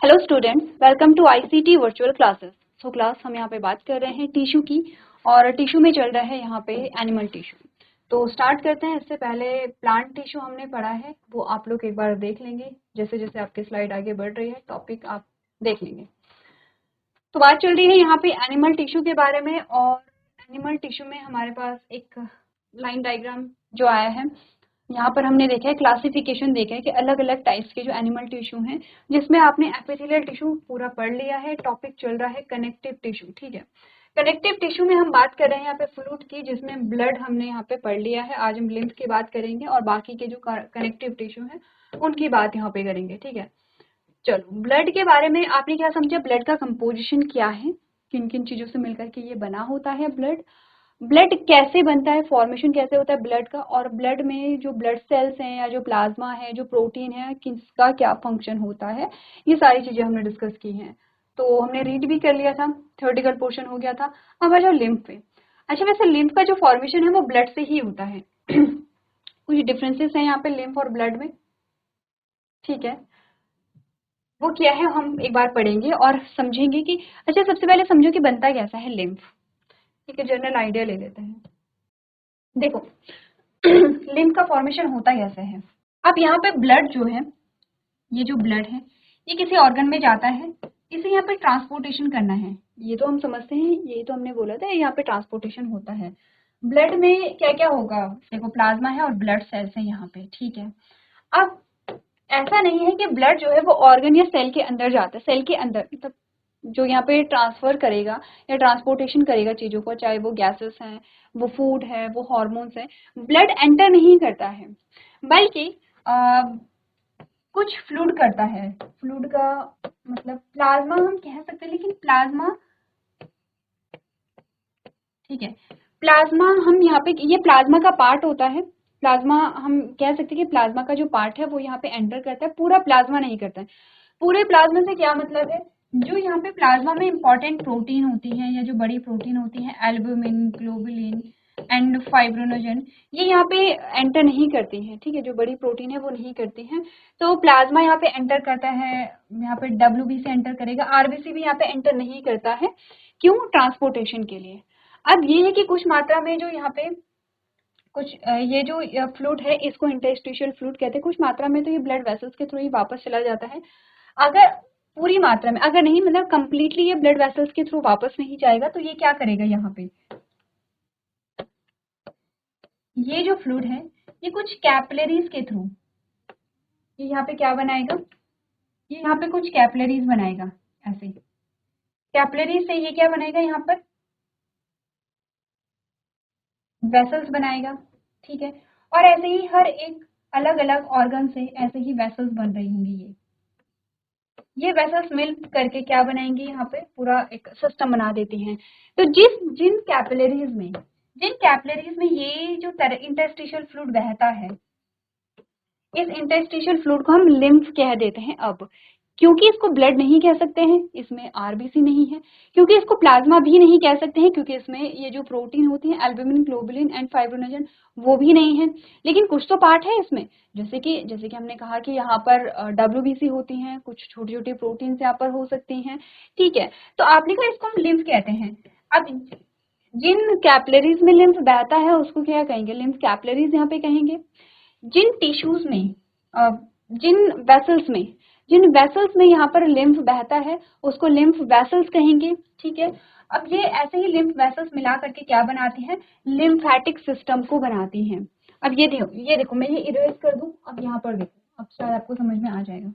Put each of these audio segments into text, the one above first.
Hello students, welcome to ICT virtual classes. So class हम यहाँ पे बात कर रहे हैं टिश्यू की, और टिश्यू में चल रहा है यहाँ पे एनिमल टिश्यू। तो स्टार्ट करते हैं। इससे पहले प्लांट टिश्यू हमने पढ़ा है, वो आप लोग एक बार देख लेंगे। जैसे जैसे आपकी स्लाइड आगे बढ़ रही है टॉपिक आप देख लेंगे। तो बात चल रही है यहाँ पे एनिमल टिश्यू के बारे में, और एनिमल टिश्यू में हमारे पास एक लाइन डायग्राम जो आया है, यहाँ पर हमने देखा है क्लासिफिकेशन देखा है कि अलग अलग टाइप्स के जो एनिमल टिश्यू हैं, जिसमें आपने एपिथेलियल टिश्यू पूरा पढ़ लिया है। टॉपिक चल रहा है कनेक्टिव टिश्यू। ठीक है, कनेक्टिव टिश्यू में हम बात कर रहे हैं यहाँ पे फ्लूइड की, जिसमें ब्लड हमने यहाँ पे पढ़ लिया है। आज हम लिम्फ की बात करेंगे और बाकी के जो कनेक्टिव टिश्यू है उनकी बात यहाँ पे करेंगे। ठीक है, चलो ब्लड के बारे में आपने क्या समझा, ब्लड का कंपोजिशन क्या है, किन किन चीजों से मिलकर के ये बना होता है ब्लड, ब्लड कैसे बनता है, फॉर्मेशन कैसे होता है ब्लड का, और ब्लड में जो ब्लड सेल्स हैं या जो प्लाज्मा है, जो प्रोटीन है, किसका क्या फंक्शन होता है, ये सारी चीजें हमने डिस्कस की हैं। तो हमने रीड भी कर लिया था, थ्योरेटिकल पोर्शन हो गया था। अब आ जाओ लिम्फ पे। अच्छा, वैसे लिम्फ का जो फॉर्मेशन है वो ब्लड से ही होता है। कुछ डिफरेंसेस हैं यहाँ पे लिम्फ और ब्लड में। ठीक है, वो क्या है हम एक बार पढ़ेंगे और समझेंगे कि अच्छा सबसे पहले समझो कि बनता कैसा है लिम्फ। ठीक है, जनरल आइडिया ले लेते हैं। देखो लिम्फ का फॉर्मेशन होता कैसे है। अब यहाँ पे ब्लड जो है, ये जो ब्लड है ये किसी ऑर्गन में जाता है, इसे यहाँ पे ट्रांसपोर्टेशन करना है। ये तो हम समझते हैं, ये तो हमने बोला था यहाँ पे ट्रांसपोर्टेशन होता है। ब्लड में क्या क्या होगा, देखो प्लाज्मा है और ब्लड सेल्स है यहाँ पे। ठीक है, अब ऐसा नहीं है कि ब्लड जो है वो ऑर्गन या सेल के अंदर जाता है, सेल के अंदर मतलब जो यहाँ पे ट्रांसफर करेगा या ट्रांसपोर्टेशन करेगा चीजों को, चाहे वो गैसेस हैं, वो फूड है, वो हॉर्मोन्स है, ब्लड एंटर नहीं करता है, बल्कि कुछ फ्लूइड करता है। फ्लूइड का मतलब प्लाज्मा हम कह सकते हैं, लेकिन प्लाज्मा, ठीक है, प्लाज्मा हम यहाँ पे, ये प्लाज्मा का पार्ट होता है। प्लाज्मा हम कह सकते हैं कि प्लाज्मा का जो पार्ट है वो यहाँ पे एंटर करता है, पूरा प्लाज्मा नहीं करता है। पूरे प्लाज्मा से क्या मतलब है, जो यहाँ पे प्लाज्मा में इंपॉर्टेंट प्रोटीन होती है या जो बड़ी प्रोटीन होती है, एल्बुमिन, ग्लोबुलिन एंड फाइब्रोनोजन, ये यहाँ पे एंटर नहीं करती हैं। ठीक है, जो बड़ी प्रोटीन है वो नहीं करती हैं। तो प्लाज्मा यहाँ पे एंटर करता है, यहाँ पे डब्ल्यूबीसी एंटर करेगा, आरबीसी भी यहाँ पे एंटर नहीं करता है। क्यों? ट्रांसपोर्टेशन के लिए। अब ये है कि कुछ मात्रा में जो यहाँ पे कुछ ये जो फ्लूइड है इसको इंटरस्टिशियल फ्लूइड कहते हैं, कुछ मात्रा में तो ये ब्लड वेसल्स के थ्रू ही वापस चला जाता है। अगर पूरी मात्रा में, अगर नहीं मतलब कंप्लीटली ये ब्लड वेसल्स के थ्रू वापस नहीं जाएगा, तो ये क्या करेगा, यहाँ पे ये जो फ्लूइड है ये कुछ कैपिलरीज के थ्रू, ये यहाँ पे क्या बनाएगा, ये यहाँ पे कुछ कैपिलरीज बनाएगा। ऐसे कैपिलरीज से ये क्या बनाएगा, यहाँ पर वेसल्स बनाएगा। ठीक है, और ऐसे ही हर एक अलग अलग ऑर्गन से ऐसे ही वेसल्स बन रही होंगी। ये वेसल्स मिल करके क्या बनाएंगे, यहाँ पे पूरा एक सिस्टम बना देती हैं। तो जिन कैपिलरीज में ये जो इंटरस्टिशियल फ्लूइड बहता है, इस इंटरस्टिशियल फ्लूइड को हम लिम्फ कह देते हैं। अब क्योंकि इसको ब्लड नहीं कह सकते हैं, इसमें आरबीसी नहीं है, क्योंकि इसको प्लाज्मा भी नहीं कह सकते हैं, क्योंकि इसमें ये जो प्रोटीन होती है एल्बुमिन, ग्लोबुलिन एंड फाइब्रोनोजन, वो भी नहीं है। लेकिन कुछ तो पार्ट है इसमें, जैसे कि हमने कहा कि यहाँ पर डब्ल्यूबीसी होती हैं, कुछ छोटी छोटी प्रोटीन यहाँ पर हो सकती हैं। ठीक है, तो आपने कहा इसको हम लिम्फ कहते हैं। अब जिन कैपिलरीज में लिम्फ बहता है उसको क्या कहेंगे, लिम्फ कैपिलरीज यहाँ पे कहेंगे। जिन टिश्यूज में जिन वेसल्स में यहाँ पर लिम्फ बहता है उसको लिम्फ वेसल्स कहेंगे। ठीक है, अब ये ऐसे ही लिम्फ वेसल्स मिला करके क्या बनाती हैं, लिम्फेटिक सिस्टम को बनाती हैं। अब ये देखो मैं ये इरेज कर दूं, अब यहाँ पर देखो, अब शायद आपको समझ में आ जाएगा।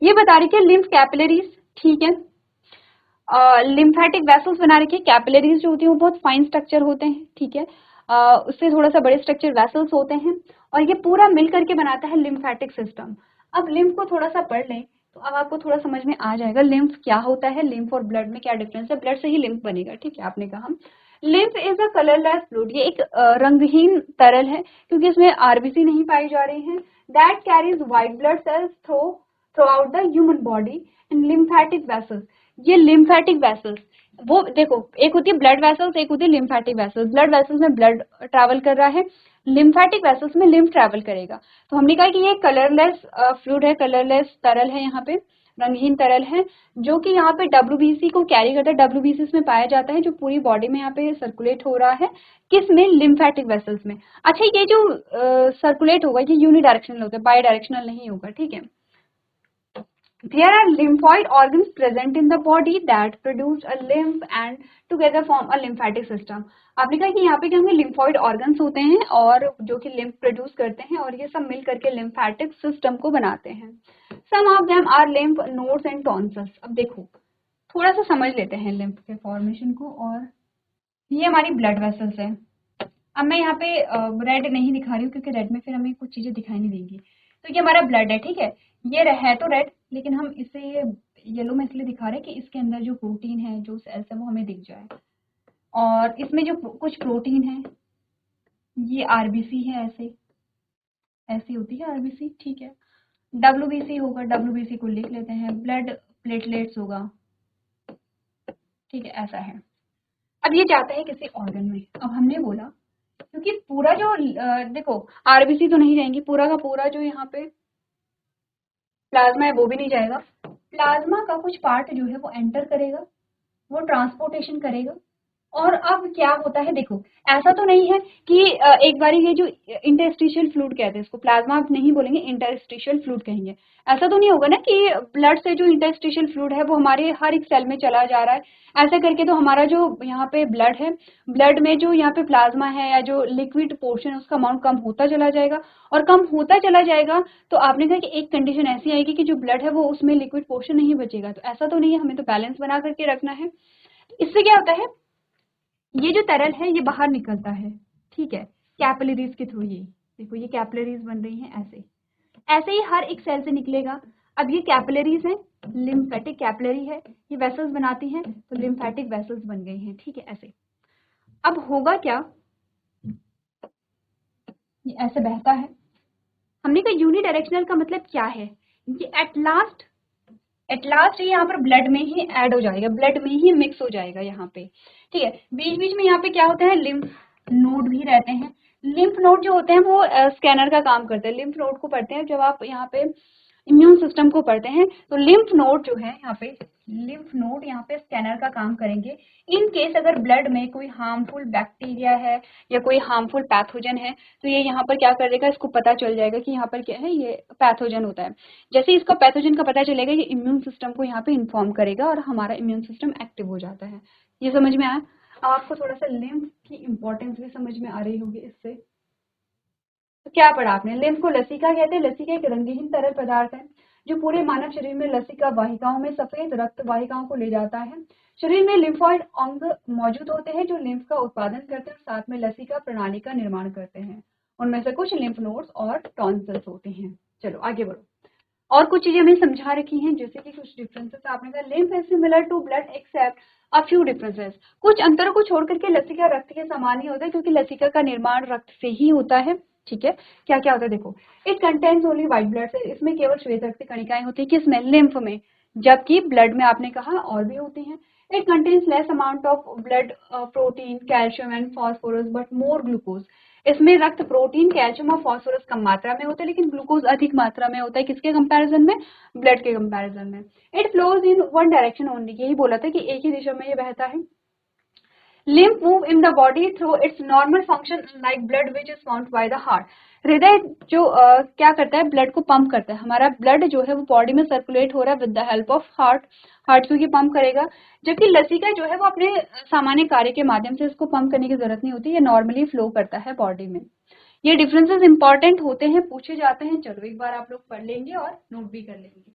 ये बता रही थी लिम्फ कैपिलरीज। ठीक है, लिम्फेटिक वेसल्स बना रखी है। कैपिलरीज जो होती है वो बहुत फाइन स्ट्रक्चर होते हैं। ठीक है, उससे थोड़ा सा बड़े स्ट्रक्चर वेसल्स होते हैं, और ये पूरा मिल करके बनाता है लिम्फेटिक सिस्टम। अब लिम्फ को थोड़ा सा पढ़ लें तो अब आपको थोड़ा समझ में आ जाएगा लिम्फ क्या होता है, लिम्फ और ब्लड में क्या डिफरेंस है। ब्लड से ही लिम्फ बनेगा। ठीक है, आपने कहा lymph is a colourless fluid, ये एक रंगहीन तरल है, क्योंकि इसमें आरबीसी नहीं पाई जा रही है। That carries white blood sales through out the human body and lymphatic vessels. ये लिम्फेटिक वेसल्स, वो देखो एक होती है ब्लड वेसल्स, एक होती है लिम्फेटिक वेसल्स। ब्लड वेसल्स में ब्लड ट्रैवल कर रहा है, लिम्फेटिक वेसल्स में लिम्फ ट्रैवल करेगा। तो हमने कहा कि ये कलरलेस फ्लूइड है, कलरलेस तरल है यहाँ पे, रंगहीन तरल है जो कि यहाँ पे WBC को कैरी करता है। WBC में पाया जाता है जो पूरी बॉडी में यहाँ पे सर्कुलेट हो रहा है, किस में, लिम्फेटिक वेसल्स में। अच्छा, ये जो सर्कुलेट होगा ये यूनिडायरेक्शनल होता है, बाई डायरेक्शनल नहीं होगा, ठीक है। There are lymphoid organs present in the body that produce a lymph and together form a lymphatic system. आपने कहा कि यहाँ पे क्या होंगे, lymphoid organs होते हैं और जो कि lymph produce करते हैं और ये सब मिल करके lymphatic system को बनाते हैं। Some of them are lymph nodes and tonsils. अब देखो थोड़ा सा समझ लेते हैं lymph के फॉर्मेशन को। और ये हमारी blood vessels है। अब मैं यहाँ पे रेड नहीं दिखा रही हूँ क्योंकि रेड में फिर हमें कुछ चीजें दिखाई नहीं देंगी। तो ये हमारा ब्लड है, ठीक है, ये है तो रेड, लेकिन हम इसे ये येलो में इसलिए दिखा रहे हैं कि इसके अंदर जो प्रोटीन है, जो सेल्स है वो हमें दिख जाए। और इसमें जो कुछ प्रोटीन है, ये आरबीसी है, ऐसे ऐसी होती है आरबीसी, ठीक है। डब्ल्यूबीसी होगा, डब्ल्यूबीसी को लिख लेते हैं। ब्लड प्लेटलेट्स होगा, ठीक है, ऐसा है। अब ये जाता है किसी ऑर्गन में। अब हमने बोला क्योंकि पूरा जो देखो आरबीसी तो नहीं जाएंगी, पूरा का पूरा जो यहाँ पे प्लाज्मा है वो भी नहीं जाएगा। प्लाज्मा का कुछ पार्ट जो है वो एंटर करेगा, वो ट्रांसपोर्टेशन करेगा। और अब क्या होता है, देखो ऐसा तो नहीं है कि एक बार ये जो इंटरस्टिशियल फ्लूइड कहते हैं इसको, प्लाज्मा आप नहीं बोलेंगे, इंटरस्टिशियल फ्लूइड कहेंगे। ऐसा तो नहीं होगा ना कि ब्लड से जो इंटरस्टिशियल फ्लूइड है वो हमारे हर एक सेल में चला जा रहा है। ऐसा करके तो हमारा जो यहाँ पे ब्लड है, ब्लड में जो यहाँ पे प्लाज्मा है या जो लिक्विड पोर्शन उसका अमाउंट कम होता चला जाएगा। और कम होता चला जाएगा तो आपने कहा कि एक कंडीशन ऐसी आएगी कि जो ब्लड है वो उसमें लिक्विड पोर्शन नहीं बचेगा। तो ऐसा तो नहीं है, हमें तो बैलेंस बना करके रखना है। इससे क्या होता है, ये जो तरल है ये बाहर निकलता है, ठीक है, कैपिलरीज के थ्रू। ये देखो ये कैपिलरीज बन रही हैं, ऐसे ऐसे ही हर एक सेल से निकलेगा। अब ये कैपिलरीज है, लिम्फेटिक कैपिलरी है, ये वेसल्स बनाती हैं तो लिम्फेटिक वेसल्स बन गई हैं, ठीक है, ऐसे। अब होगा क्या, ये ऐसे बहता है। हमने कहा यूनिडायरेक्शनल का मतलब क्या है, ये एट लास्ट ये यहाँ पर ब्लड में ही ऐड हो जाएगा, ब्लड में ही मिक्स हो जाएगा यहाँ पे, ठीक है। बीच बीच में यहाँ पे क्या होता है, लिम्फ नोड भी रहते हैं। लिम्फ नोड जो होते हैं वो स्कैनर का काम करते हैं। लिम्फ नोड को पढ़ते हैं जब आप यहाँ पे इम्यून सिस्टम को पढ़ते हैं, तो लिम्फ नोड जो है यहाँ पे, लिम्फ नोड यहाँ पे स्कैनर का काम करेंगे। इन केस अगर ब्लड में कोई हार्मफुल बैक्टीरिया है या कोई हार्मफुल पैथोजन है तो ये यहाँ पर क्या कर देगा, इसको पता चल जाएगा कि यहाँ पर क्या है, ये पैथोजन होता है। जैसे इसका पैथोजन का पता चलेगा ये इम्यून सिस्टम को यहाँ पे इन्फॉर्म करेगा और हमारा इम्यून सिस्टम एक्टिव हो जाता है। ये समझ में आया। आपको थोड़ा सा लिम्फ की इंपॉर्टेंस भी समझ में आ रही होगी इससे। तो क्या पढ़ा आपने, लिम्फ को लसिका कहते हैं। लसिका एक रंगहीन तरल पदार्थ है जो पूरे मानव शरीर में लसिका वाहिकाओं में सफेद रक्त वाहिकाओं को ले जाता है। शरीर में लिम्फॉइड अंग मौजूद होते हैं जो लिम्फ का उत्पादन करते हैं और साथ में लसिका प्रणाली का निर्माण करते हैं। उनमें से कुछ लिम्फ नोड्स और टॉन्सिल्स होते हैं। चलो आगे बढ़ो। और कुछ चीजें हमने समझा रखी हैं, जैसे कि कुछ डिफरेंसेस आपने कहा lymph is similar to blood except a few differences. कुछ अंतरों को छोड़ करके लसिका रक्त के समान ही होता है क्योंकि लसिका का निर्माण रक्त से ही होता है, ठीक है। क्या क्या होता है देखो, it contains only white blood cell, इसमें केवल श्वेत रक्त की कणिकाएं होती है, किसमें, लिम्फ में। जबकि ब्लड में आपने कहा और भी होती हैं। It contains less amount of blood protein calcium and phosphorus but more glucose. इसमें रक्त प्रोटीन कैल्शियम और फॉस्फोरस कम मात्रा में होता है लेकिन ग्लूकोज अधिक मात्रा में होता है, किसके कंपैरिजन में, ब्लड के कंपैरिजन में। It flows in one direction only, यही बोला था कि एक ही दिशा में ये बहता है। Lymph move in the body through its normal function like blood which is pumped by the heart. हृदय जो क्या करता है, ब्लड को पंप करता है। हमारा ब्लड जो है वो बॉडी में सर्कुलेट हो रहा है with the help of heart, heart क्योंकि पंप करेगा। जबकि लसिका जो है वो अपने सामान्य कार्य के माध्यम से इसको पंप करने की जरूरत नहीं होती, ये नॉर्मली फ्लो करता है बॉडी में। ये डिफरेंसेस इंपॉर्टेंट होते हैं, पूछे जाते हैं। चलो एक बार आप लोग पढ़ लेंगे और नोट भी कर लेंगे।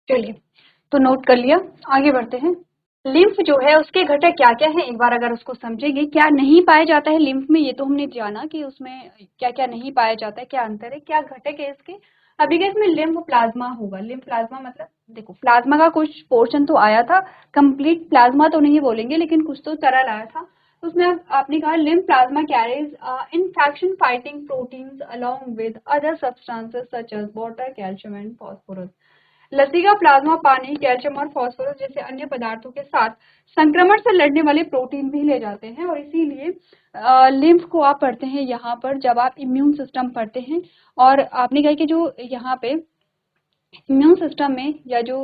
चलिए तो नोट कर लिया, आगे बढ़ते हैं। लिम्फ जो है उसके घटक क्या क्या है, एक बार अगर उसको समझेंगे। क्या नहीं पाया जाता है लिम्फ में, ये तो हमने जाना कि उसमें क्या क्या नहीं पाया जाता है, क्या अंतर है, क्या घटक है इसके। अभी क्या इसमें लिम्फ प्लाज्मा होगा। लिम्फ प्लाज्मा मतलब देखो प्लाज्मा का कुछ पोर्शन तो आया था, कंप्लीट प्लाज्मा तो नहीं बोलेंगे लेकिन कुछ तो तरल आया था। तो उसमें आपने कहा lymph plasma carries infection fighting proteins along with other substances such as water calcium and phosphorus. लसीका प्लाज्मा पानी, कैल्शियम और फास्फोरस जैसे अन्य पदार्थों के साथ संक्रमण से लड़ने वाले प्रोटीन भी ले जाते हैं, और इसीलिए लिम्फ को आप पढ़ते हैं यहाँ पर जब आप इम्यून सिस्टम पढ़ते हैं। और आपने कहा कि जो यहाँ पे इम्यून सिस्टम में या जो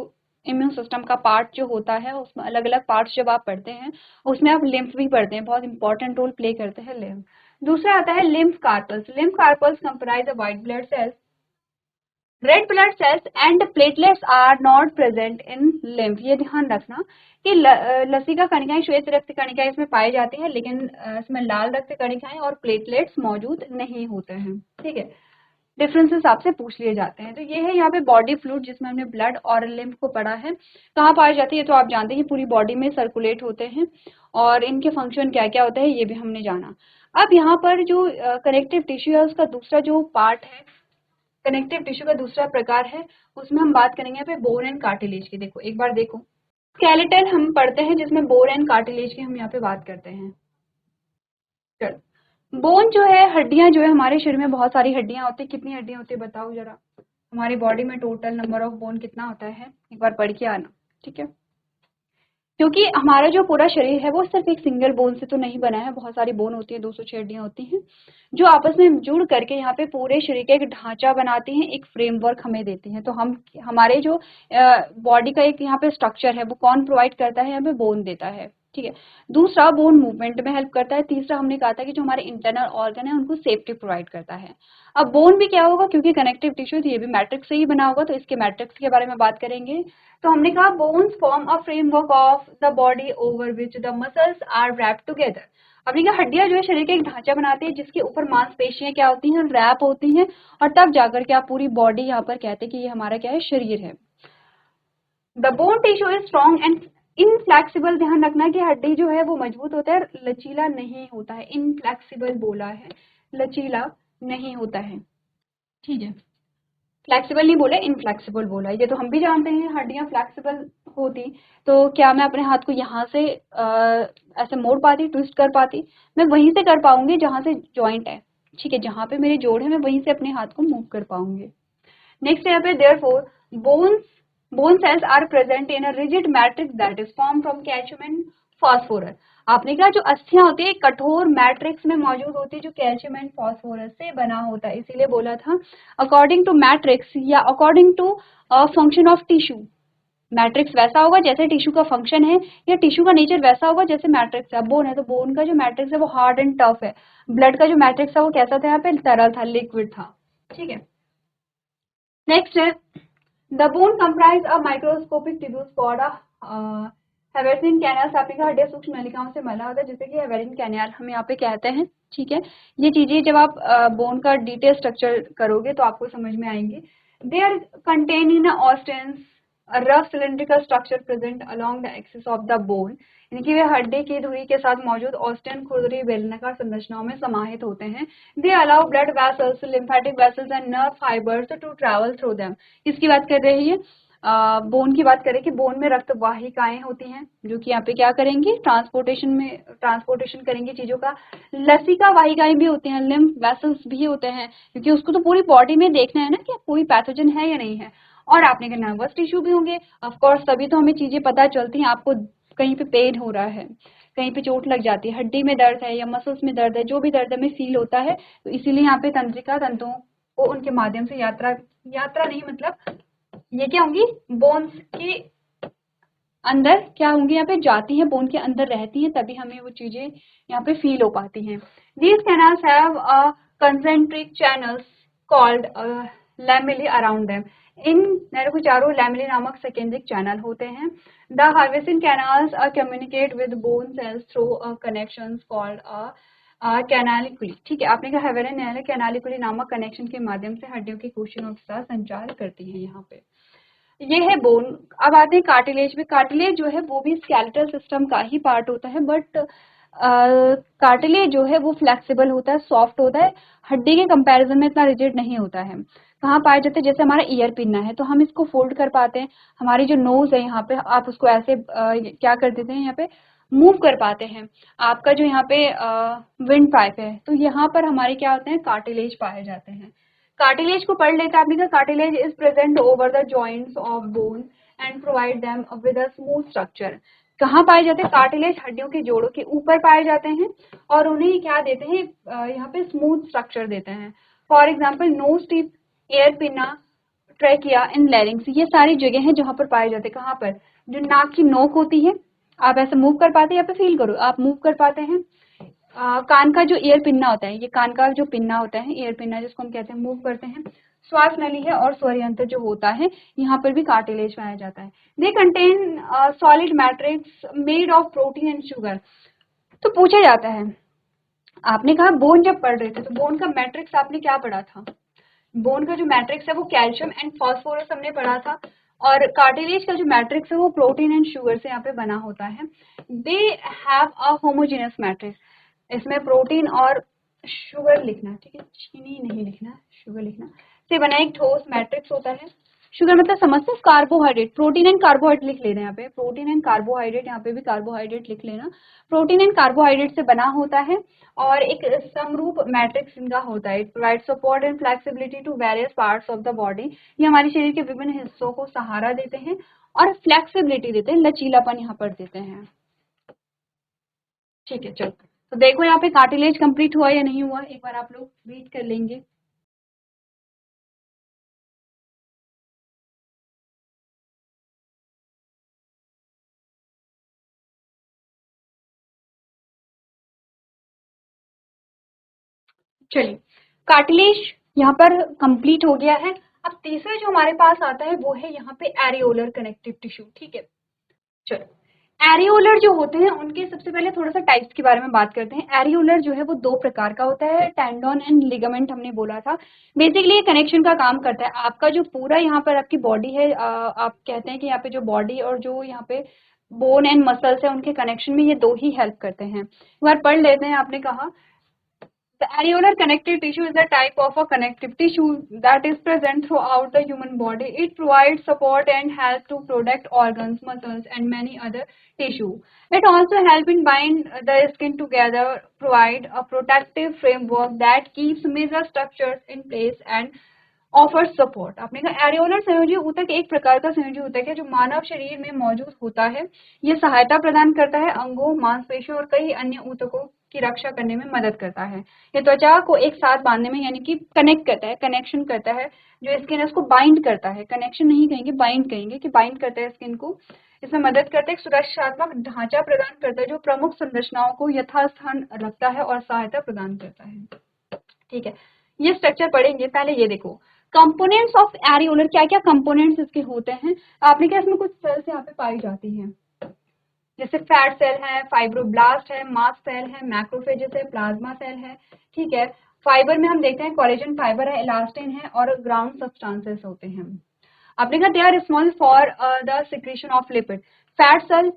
इम्यून सिस्टम का पार्ट जो होता है उसमें अलग अलग पार्ट्स जब आप पढ़ते हैं उसमें आप लिम्फ भी पढ़ते हैं, बहुत इंपॉर्टेंट रोल प्ले करते हैं लिम्फ। दूसरा आता है lymph corpuscles. Lymph corpuscles comprise the white blood cells, red blood cells and platelets are not present in lymph. ये ध्यान रखना कि लसीका कणिकाएं, श्वेत रक्त कणिकाएं इसमें पाई जाती है, लेकिन इसमें लाल रक्त कणिकाएं और प्लेटलेट्स मौजूद नहीं होते हैं। ठीक है, डिफरेंसेस आपसे पूछ लिए जाते हैं। तो ये है यहाँ पे बॉडी फ्लूइड जिसमें हमने ब्लड और लिम्फ को पढ़ा है। कहाँ पाई जाती है तो आप जानते हैं पूरी बॉडी में सर्कुलेट होते हैं, और इनके फंक्शन क्या क्या होते हैं ये भी हमने जाना। अब यहाँ पर जो कनेक्टिव टिश्यू है उसका दूसरा जो पार्ट है, कनेक्टिव टिश्यू का दूसरा प्रकार है, उसमें हम बात करेंगे यहाँ पे बोन एंड कार्टिलेज की। देखो एक बार देखो, स्केलेटल हम पढ़ते हैं जिसमें बोन एंड कार्टिलेज की हम यहाँ पे बात करते हैं। चलो, बोन जो है, हड्डियां जो है, हमारे शरीर में बहुत सारी हड्डियां होती है। कितनी हड्डियां होती है बताओ जरा, हमारी बॉडी में टोटल नंबर ऑफ बोन कितना होता है, एक बार पढ़ के आना। ठीक है, क्योंकि हमारा जो पूरा शरीर है वो सिर्फ एक सिंगल बोन से तो नहीं बना है, बहुत सारी बोन होती है, 206 हड्डियां होती हैं जो आपस में जुड़ करके यहाँ पे पूरे शरीर का एक ढांचा बनाती हैं, एक फ्रेमवर्क हमें देती हैं। तो हम हमारे जो बॉडी का एक यहाँ पे स्ट्रक्चर है वो कौन प्रोवाइड करता है, यहाँ पे बोन देता है। ठीक है, दूसरा बोन मूवमेंट में हेल्प करता है। तीसरा हमने कहा था कि जो हमारे इंटरनल ऑर्गन है उनको सेफ्टी प्रोवाइड करता है। अब बोन भी क्या होगा, क्योंकि कनेक्टिव टिश्यू ये भी मैट्रिक्स से ही बना होगा, तो इसके मैट्रिक्स के बारे में बात करेंगे। तो हमने कहा bones form a framework of the body over which the muscles are wrapped together. हमने कहा हड्डियां जो है शरीर का एक ढांचा बनाती है जिसके ऊपर मांसपेशियां क्या होती हैं, रैप होती हैं, और तब जाकर के आप पूरी बॉडी यहाँ पर कहते हैं कि ये हमारा क्या है, शरीर है। The bone tissue is strong and inflexible. ध्यान रखना कि हड्डी जो है वो मजबूत होता है, लचीला नहीं होता है। इनफ्लेक्सिबल बोला है, लचीला नहीं होता है। ठीक है, फ्लेक्सिबल नहीं बोले, इनफ्लेक्सिबल बोला। ये तो हम भी जानते हैं, हड्डियां फ्लेक्सिबल होती तो क्या मैं अपने हाथ को यहाँ से ऐसे मोड़ पाती, ट्विस्ट कर पाती? मैं वहीं से कर पाऊंगी जहां से जॉइंट है। ठीक है, जहां पे मेरे जोड़ है मैं वहीं से अपने हाथ को मूव कर पाऊंगी। नेक्स्ट यहाँ पे therefore bone cells are present in a rigid matrix that is form from calcium and phosphorus. आपने कहा जो अस्थियां होती है कठोर मैट्रिक्स में मौजूद होती है जो कैल्शियम एंड फास्फोरस से बना होता है, इसीलिए बोला था अकॉर्डिंग टू मैट्रिक्स या according to function of tissue. Matrix वैसा होगा जैसे टिश्यू का फंक्शन है, या टिश्यू का नेचर वैसा होगा जैसे मैट्रिक्स है। बोन है तो बोन का जो मैट्रिक्स है वो हार्ड एंड टफ है। ब्लड का जो मैट्रिक्स था वो कैसा था, यहाँ पे तरल था, लिक्विड था। ठीक है, नेक्स्ट है the bone comprise a microscopic tubules called haversian canal. आपने कहा हड्डियां सूक्ष्म नलिकाओं से बना होता है जैसे कि हेवेरिन कैनाल हम यहाँ पे कहते हैं। ठीक है, ये चीजें जब आप बोन का डिटेल स्ट्रक्चर करोगे तो आपको समझ में आएंगे। They are contain in osteons a rough cylindrical structure present along the axis of the bone। यानी कि वे हड्डी की धुरी के साथ मौजूद ऑस्टेन खुरदरी बेलनाकार संरचनाओं में समाहित होते हैं। They allow blood vessels, lymphatic vessels and nerve fibres to travel through them. किसकी बात कर रही है, बोन की बात करें कि बोन में रक्त वाहिकाएं होती हैं जो कि यहाँ पे क्या करेंगी, ट्रांसपोर्टेशन करेंगे चीजों का। लसिका वाहिकाएं भी होती हैं, लिम्फ वेसल्स भी होते हैं, क्योंकि उसको तो पूरी बॉडी में देखना है ना कि कोई पैथोजन है या नहीं है। और आपने कहा नर्वस टिश्यू भी होंगे, ऑफ कोर्स तभी तो हमें चीजें पता चलती हैं। आपको कहीं पे पेन हो रहा है, कहीं पे चोट लग जाती है, हड्डी में दर्द है या मसल्स में दर्द है, जो भी दर्द हमें फील होता है, तो इसीलिए यहाँ पे तंत्रिका तंतुओं को उनके माध्यम से यात्रा नहीं, मतलब ये क्या होंगी, बोन्स के अंदर क्या होंगी, यहाँ पे जाती हैं, बोन के अंदर रहती हैं, तभी हमें वो चीजें यहाँ पे फील हो पाती हैं। These canals have concentric channels called lamellae around them. इन नहरों के चारों लैमेली नामक सेकेंडरी चैनल होते हैं। The haversian canals communicate with bone cells through connections called canaliculi. ठीक है, आपने कहा हेवेरिन कैनालिकुली नामक कनेक्शन के माध्यम से हड्डियों की कोशिकाओं के साथ संचार करती है। यहाँ पे ये है बोन। अब आते हैं कार्टिलेज में। कार्टिलेज जो है वो भी स्केलेटल सिस्टम का ही पार्ट होता है, बट कार्टिलेज जो है वो फ्लेक्सिबल होता है, सॉफ्ट होता है, हड्डी के कंपैरिजन में इतना रिजिड नहीं होता है। कहाँ पाए जाते हैं, जैसे हमारा ईयर पिन्ना है तो हम इसको फोल्ड कर पाते हैं। हमारी जो नोज है यहाँ पे आप उसको ऐसे क्या कर देते हैं, यहाँ पे मूव कर पाते हैं। आपका जो यहाँ पे विंड पाइप है तो यहाँ पर हमारे क्या होते हैं, कार्टिलेज पाए जाते हैं। कार्टिलेज को पढ़ लेते हैं। आपने कहा cartilage is present over the joints of bone and provide them with a smooth structure. कहाँ पाए जाते हैं? कार्टिलेज हड्डियों के जोड़ों के ऊपर पाए जाते हैं और उन्हें क्या देते हैं, यहाँ पे स्मूथ स्ट्रक्चर देते हैं। For example knows tip, air पिना, ट्रैकिया एंड लैरिंग्स, ये सारी जगह हैं जहाँ पर पाए जाते हैं। कहाँ पर? जो नाक की नोक होती है, आप ऐसे मूव कर पाते हैं, यहाँ पे फील करो, आप मूव कर पाते हैं। कान का जो ईयर पिन्ना होता है, ये कान का जो पिन्ना होता है, ईयर पिन्ना जिसको हम कहते हैं, मूव करते हैं। श्वास नली है और स्वर यंत्र जो होता है, यहाँ पर भी कार्टिलेज पाया जाता है। They contain solid matrix made of protein and sugar. तो पूछा जाता है, आपने कहा बोन जब पढ़ रहे थे तो बोन का मैट्रिक्स आपने क्या पढ़ा था? बोन का जो मैट्रिक्स है वो कैल्शियम एंड फास्फोरस हमने पढ़ा था, और कार्टिलेज का जो मैट्रिक्स है वो प्रोटीन एंड शुगर से यहाँ पे बना होता है। They have a homogeneous matrix, इसमें प्रोटीन और शुगर लिखना, ठीक है, चीनी नहीं लिखना, शुगर लिखना, से बना एक ठोस मैट्रिक्स होता है। शुगर मतलब समझते हैं कार्बोहाइड्रेट, प्रोटीन एंड कार्बोहाइड्रेट लिख लेना यहाँ पे, प्रोटीन एंड कार्बोहाइड्रेट, यहाँ पे भी कार्बोहाइड्रेट लिख लेना। प्रोटीन एंड कार्बोहाइड्रेट से बना होता है और एक समरूप मैट्रिक्स इनका होता है। It provide support and flexibility to various parts of the body, ये हमारे शरीर के विभिन्न हिस्सों को सहारा देते हैं और फ्लेक्सिबिलिटी देते हैं, लचीलापन यहाँ पर देते हैं। ठीक है, चलो तो देखो यहाँ पे कार्टिलेज कंप्लीट हुआ या नहीं हुआ, एक बार आप लोग रीड कर लेंगे। चलिए, कार्टिलेज यहाँ पर कंप्लीट हो गया है। अब तीसरा जो हमारे पास आता है वो है यहाँ पे एरियोलर कनेक्टिव टिश्यू। ठीक है, चलो एरियोलर जो होते हैं उनके सबसे पहले थोड़ा सा टाइप्स के बारे में बात करते हैं। एरियोलर जो है वो दो प्रकार का होता है, टेंडोन एंड लिगामेंट हमने बोला था। बेसिकली ये कनेक्शन का काम करता है। आपका जो पूरा यहाँ पर आपकी बॉडी है, आप कहते हैं कि यहाँ पे जो बॉडी और जो यहाँ पे बोन एंड मसल्स है उनके कनेक्शन में ये दो ही हेल्प करते हैं। एक बार पढ़ लेते हैं। आपने कहा the areolar connective tissue is a type of a connective tissue that is present throughout the human body. It provides support and help to protect organs, muscles, and many other tissue. It also helps in bind the skin together, provide a protective framework that keeps major structures in place and offer support. आपने कहा areolar संयोजी ऊतक एक प्रकार का संयोजी ऊतक है जो मानव शरीर में मौजूद होता है। ये सहायता प्रदान करता है अंगों, मांसपेशियों और कई अन्य ऊतकों की रक्षा करने में मदद करता है। ये त्वचा को एक साथ बांधने में यानी कि कनेक्ट करता है, कनेक्शन करता है। जो स्किन है उसको बाइंड करता है, कनेक्शन नहीं कहेंगे, बाइंड कहेंगे कि बाइंड करता है स्किन को। इसमें मदद करता है, सुरक्षात्मक ढांचा प्रदान करता है जो प्रमुख संरचनाओं को यथास्थान रखता है और सहायता प्रदान करता है। ठीक है, ये स्ट्रक्चर पढ़ेंगे। पहले ये देखो कंपोनेंट्स ऑफ एरियोलर, क्या क्या कंपोनेंट्स इसके होते हैं। आपने क्या, इसमें कुछ सेल्स यहाँ पे पाई जाती हैं, जैसे फैट सेल है, फाइब्रोब्लास्ट है, मास्ट सेल है, मैक्रोफेजेस है, प्लाज्मा सेल है। ठीक है, फाइबर में हम देखते हैं कोलेजन फाइबर है, इलास्टिन है और ग्राउंड सब्सटेंसेस होते हैं। आपने कहा they are responsible for the secretion of lipid. Fat cell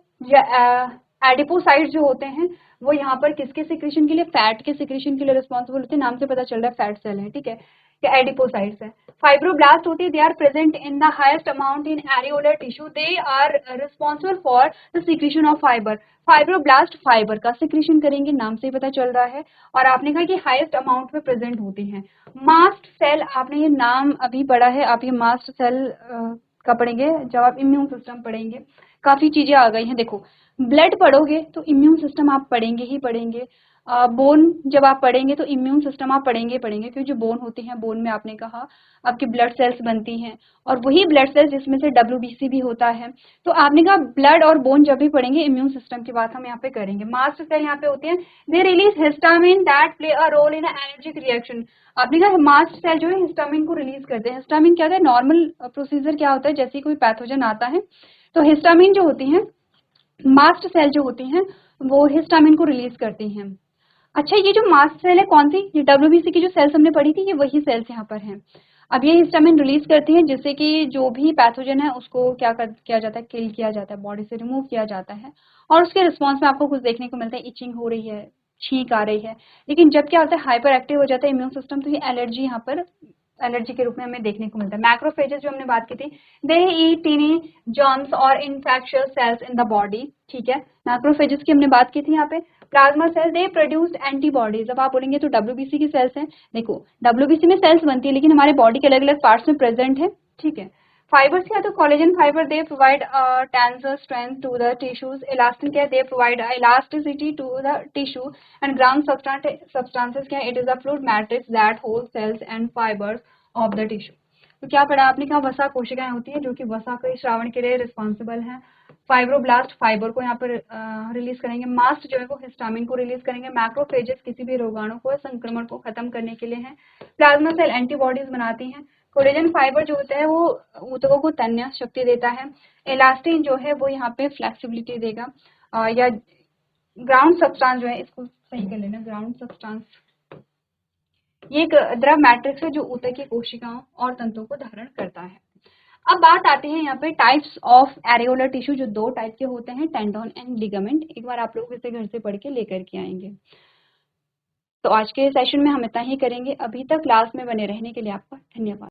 adipocytes जो होते हैं वो यहाँ पर किसके सिक्रीशन के लिए, फैट के सिक्रीशन के लिए रिस्पॉन्सिबल होते हैं। नाम से पता चल रहा है फैट सेल है। ठीक है, या एडिपोसाइट्स है। फाइब्रोब्लास्ट होती है, they are present in the highest amount in areolar tissue. They are responsible for the secretion of fibre. Fibroblast fibre का सिक्रीशन करेंगे, नाम से ही पता चल रहा है। और आपने कहा कि हाईएस्ट अमाउंट में प्रेजेंट होती हैं। मास्ट सेल, आपने ये नाम अभी पढ़ा है, आप ये मास्ट सेल का पढ़ेंगे जब आप इम्यून सिस्टम पढ़ेंगे। काफी चीजें आ गई हैं। देखो ब्लड पढ़ोगे तो इम्यून सिस्टम आप पढ़ेंगे ही पढ़ेंगे। बोन जब आप पढ़ेंगे तो इम्यून सिस्टम आप पढ़ेंगे पढ़ेंगे, क्योंकि जो बोन होती है, बोन में आपने कहा आपकी ब्लड सेल्स बनती हैं और वही ब्लड सेल्स जिसमें से WBC भी होता है। तो आपने कहा ब्लड और बोन जब भी पढ़ेंगे इम्यून सिस्टम की बात हम यहाँ पे करेंगे। मास्ट सेल यहाँ पे होती है, they release histamine that play a role in allergic reaction. आपने कहा मास्ट सेल जो है हिस्टामिन को रिलीज करते हैं। हिस्टामिन क्या है, नॉर्मल प्रोसीजर क्या होता है, जैसे कोई पैथोजन आता है तो हिस्टामिन जो होती है, मास्ट सेल जो होती हैं वो हिस्टामिन को रिलीज करती हैं। अच्छा, ये जो मास्ट सेल है कौन सी, ये WBC की जो सेल्स हमने पढ़ी थी, ये वही सेल्स यहाँ पर हैं। अब ये हिस्टामिन रिलीज करती है जिससे कि जो भी पैथोजन है उसको किया जाता है, किल किया जाता है, बॉडी से रिमूव किया जाता है। और उसके रिस्पॉन्स में आपको कुछ देखने को मिलता है, इचिंग हो रही है, छींक आ रही है। लेकिन जब क्या होता है, हाइपर एक्टिव हो जाता है इम्यून सिस्टम, तो ये एलर्जी यहाँ पर एलर्जी के रूप में हमें देखने को मिलता है। मैक्रोफेजेस जो हमने बात की थी, दे ईट टीनी जर्म्स और infectious cells in the body, ठीक है। मैक्रोफेजेस की हमने बात की थी यहाँ पे। Plasma cell they produce antibodies. अब आप बोलेंगे तो डब्ल्यूबीसी की सेल्स हैं, देखो डब्ल्यूबीसी में सेल्स बनती है लेकिन हमारे बॉडी के अलग अलग पार्ट्स में प्रेजेंट है, ठीक है। फाइबर्स क्या, तो collagen fibre they provide tensor strength to the tissues. Elastin क्या, they provide elasticity to the tissue. And ground substances क्या, it is a fluid matrix that hold cells and fibres of the tissue. तो क्या पढ़ा आपने, कहा वसा कोशिकाएं होती है जो कि वसा के श्रावण के लिए रिस्पॉन्सिबल है। फाइब्रोब्लास्ट फाइबर को यहाँ पर रिलीज करेंगे। मास्ट जो है वो हिस्टामिन को रिलीज करेंगे। मैक्रोफेजेस किसी भी रोगाणु को, संक्रमण को खत्म करने के लिए है। प्लाज्मा सेल एंटीबॉडीज बनाती हैं। कोलेजन फाइबर जो होता है वो ऊतकों को तन्य शक्ति देता है। इलास्टिन जो है वो यहाँ पे फ्लेक्सिबिलिटी देगा। या ग्राउंड सब्सटेंस जो है, इसको सही कर लेना, ग्राउंड सब्सटेंस ये एक द्रव मैट्रिक्स है जो ऊतक की कोशिकाओं और तंतुओं को धारण करता है। अब बात आती है यहाँ पे टाइप्स ऑफ एरियोलर टिश्यू, जो 2 टाइप के होते हैं, टेंडन एंड लिगामेंट। एक बार आप लोग इसे घर से पढ़ के लेकर के आएंगे। तो आज के सेशन में हम इतना ही करेंगे। अभी तक क्लास में बने रहने के लिए आपका धन्यवाद।